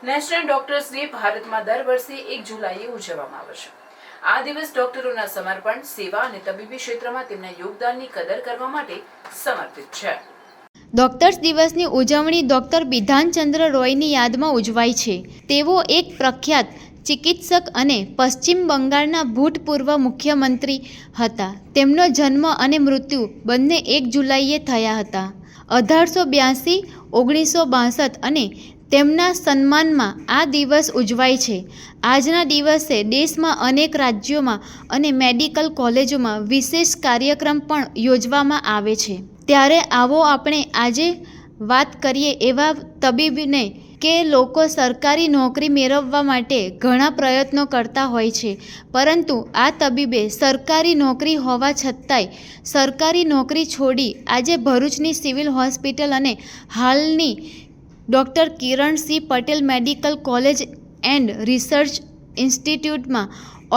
National doctors day ભારતમાં દર વર્ષે 1 જુલાઈએ ઉજવવામાં આવે છે. આ દિવસ ડોક્ટરોના સમર્પણ, સેવા અને તબીબી ક્ષેત્રમાં તેમના યોગદાનની કદર કરવા માટે સમર્પિત છે. ડોક્ટર્સ દિવસની ઉજવણી ડૉક્ટર બિધાનચંદ્ર રોયની યાદમાં ઉજવાય છે. તેઓ એક પ્રખ્યાત ચિકિત્સક અને પશ્ચિમ બંગાળના ભૂતપૂર્વ મુખ્યમંત્રી હતા. તેમનો જન્મ અને મૃત્યુ બંને 1 જુલાઈએ થયા હતા. 1882, 1962 અને તેમના સન્માનમાં આ દિવસ ઉજવાય છે. આજના દિવસે દેશમાં અનેક રાજ્યોમાં અને મેડિકલ કોલેજોમાં વિશેષ કાર્યક્રમ પણ યોજવામાં આવે છે. ત્યારે આવો આપણે આજે વાત કરીએ એવા તબીબને કે લોકો સરકારી નોકરી મેળવવા માટે ઘણા પ્રયત્નો કરતા હોય છે, પરંતુ આ તબીબે સરકારી નોકરી હોવા છતાંય સરકારી નોકરી છોડી આજે ભરૂચની સિવિલ હોસ્પિટલ અને હાલની doctor Kiran C Patel medical college and research ઇન્સ્ટિટ્યૂટમાં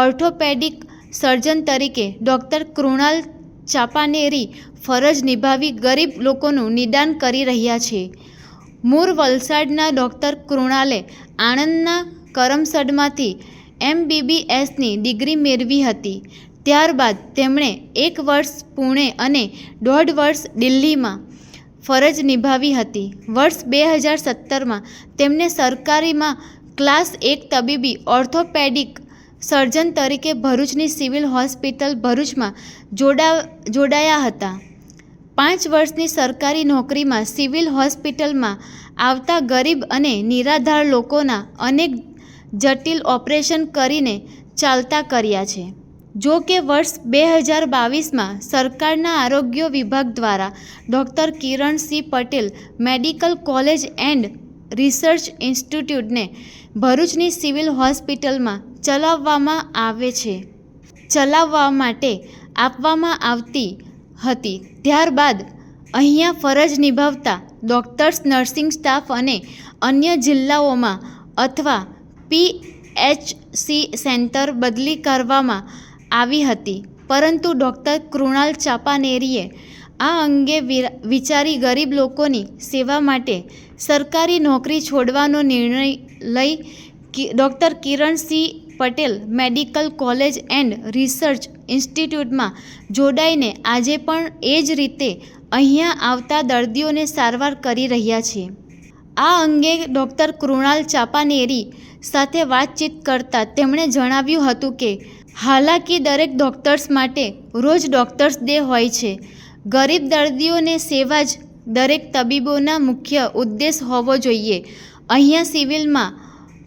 ઓર્થોપેડિક સર્જન તરીકે ડૉક્ટર કૃણાલ ચાપાનેરી ફરજ નિભાવી ગરીબ લોકોનું નિદાન કરી રહ્યા છે. મૂળ વલસાડના ડૉક્ટર કૃણાલે આણંદના કરમસદમાંથી MBBSની ડિગ્રી મેળવી હતી. ત્યારબાદ તેમણે 1 વર્ષ પુણે અને 1.5 વર્ષ દિલ્હીમાં ફરજ નિભાવી હતી. વર્ષ 2017માં તેમને સરકારીમાં ક્લાસ 1 તબીબી ઓર્થોપેડિક સર્જન તરીકે ભરૂચની સિવિલ હોસ્પિટલ ભરૂચમાં જોડાયા હતા. 5 વર્ષની સરકારી નોકરીમાં સિવિલ હોસ્પિટલમાં આવતા ગરીબ અને નિરાધાર લોકોના અનેક જટિલ ઓપરેશન કરીને ચાલતા કર્યા છે. જો કે વર્ષ 2022માં સરકારના આરોગ્ય વિભાગ દ્વારા doctor Kiran C Patel medical college and research ઇન્સ્ટિટ્યૂટને ભરૂચની સિવિલ હોસ્પિટલમાં ચલાવવા માટે આપવામાં આવતી હતી. ત્યારબાદ અહીંયા ફરજ નિભાવતા ડૉક્ટર્સ, નર્સિંગ સ્ટાફ અને અન્ય જિલ્લાઓમાં અથવા PHC સેન્ટર બદલી કરવામાં આવી હતી. પરંતુ ડૉક્ટર કૃણાલ ચાપાનેરીએ આ અંગે વિચારી ગરીબ લોકોની સેવા માટે સરકારી નોકરી છોડવાનો નિર્ણય લઈ doctor Kiran C Patel medical college and research ઇન્સ્ટિટ્યૂટમાં જોડાઈને આજે પણ એ જ રીતે અહીંયા આવતા દર્દીઓને સારવાર કરી રહ્યા છે. આ અંગે ડૉક્ટર કૃણાલ ચાપાનેરી સાથે વાતચીત કરતાં તેમણે જણાવ્યું હતું કે હાલાકી દરેક ડૉક્ટર્સ માટે રોજ ડૉક્ટર્સ ડે હોય છે. ગરીબ દર્દીઓને સેવા જ દરેક તબીબોના મુખ્ય ઉદ્દેશ હોવો જોઈએ. અહીંયા સિવિલમાં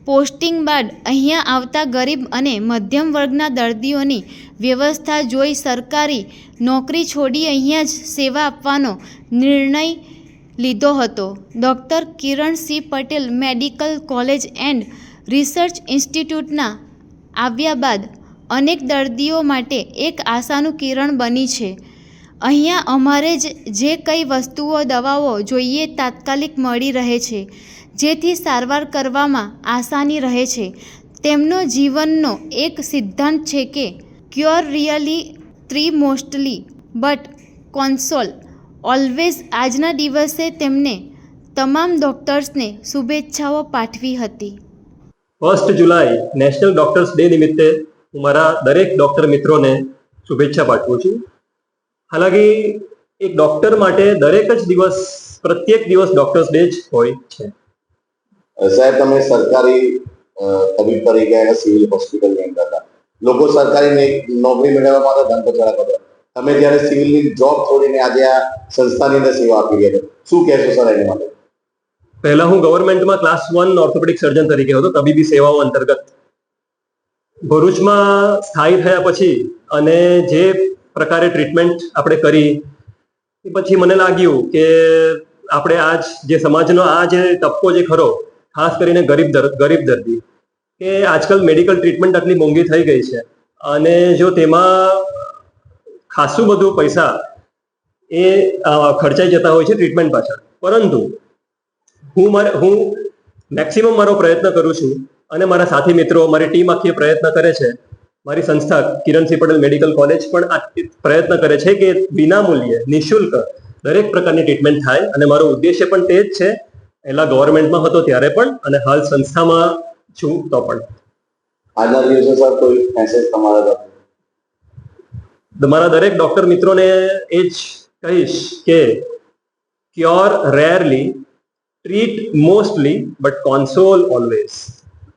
પોસ્ટિંગ બાદ અહીંયા આવતા ગરીબ અને મધ્યમ વર્ગના દર્દીઓની વ્યવસ્થા જોઈ સરકારી નોકરી છોડી અહીંયા જ સેવા આપવાનો નિર્ણય લીધો હતો. Doctor Kiran C Patel medical college and research ઇન્સ્ટિટ્યૂટના આવ્યા બાદ અનેક દર્દીઓ માટે એક આશાનું કિરણ બની છે. અહીંયા અમારે જે કંઈ વસ્તુઓ, દવાઓ જોઈએ તાત્કાલિક મળી રહે છે, જેથી સારવાર કરવામાં આસાની રહે છે. તેમનો જીવનનો એક સિદ્ધાંત છે કે cure really 3 mostly but console always. આજના દિવસે તેમને તમામ ડૉક્ટર્સને શુભેચ્છાઓ પાઠવી હતી. 1 જુલાઈ નેશનલ ડોક્ટર્સ ડે નિમિત્તે હું મારા દરેક ડૉક્ટર મિત્રોને શુભેચ્છા પાઠવું છું. હાલાકી એક ડૉક્ટર માટે દરેક જ દિવસ, પ્રત્યેક દિવસ ડૉક્ટર્સ ડે જ હોય છે. સાહેબ, તમે સરકારી તબીબ તરીકે અને સિવિલ હોસ્પિટલની અંદર હતા. લોકો સરકારી નોકરી મેળવવા માટે ધનપછાડા કરતા, તમે જ્યારે સિવિલની જોબ છોડીને આજે આ સંસ્થાની અંદર સેવા આપી રહ્યા છો, શું કહેશો સર એની માટે? પહેલા હું ગવર્મેન્ટમાં ક્લાસ 1 ઓર્થોપેડિક સર્જન તરીકે હતો, તબીબી સેવાઓ અંતર્ગત. ભરૂચમાં સ્થાયી થયા પછી અને જે પ્રકારે ટ્રીટમેન્ટ આપણે કરી એ પછી મને લાગ્યું કે આપણે આજ જે સમાજનો આ જે તબકો જે ખરો, ખાસ કરીને ગરીબ દર્દી, કે આજકાલ મેડિકલ ટ્રીટમેન્ટ આટલી મોંઘી થઈ ગઈ છે અને જો તેમાં ખાસું બધું પૈસા એ ખર્ચાઈ જતા હોય છે ટ્રીટમેન્ટ પાછળ. પરંતુ હું મેક્સિમમ મારો પ્રયત્ન કરું છું અને મારા સાથી મિત્રો, મારી ટીમ આખી પ્રયત્ન કરે છે. મારી સંસ્થા કિરણ સી પટેલ મેડિકલ કોલેજ પણ આ પ્રયત્ન કરે છે કે વિના મૂલ્યે, નિઃશુલ્ક દરેક પ્રકારની ટ્રીટમેન્ટ થાય. અને મારો ઉદ્દેશ્ય પણ તે જ છે પહેલા ગવર્મેન્ટમાં હતો ત્યારે પણ અને હાલ સંસ્થામાં છું તો પણ. આજના દિવસે સર કોઈ મેસેજ તમારા તરફથી? મારા દરેક ડોક્ટર મિત્રોને એ જ કહીશ કે cure rarely, treat mostly, but console always.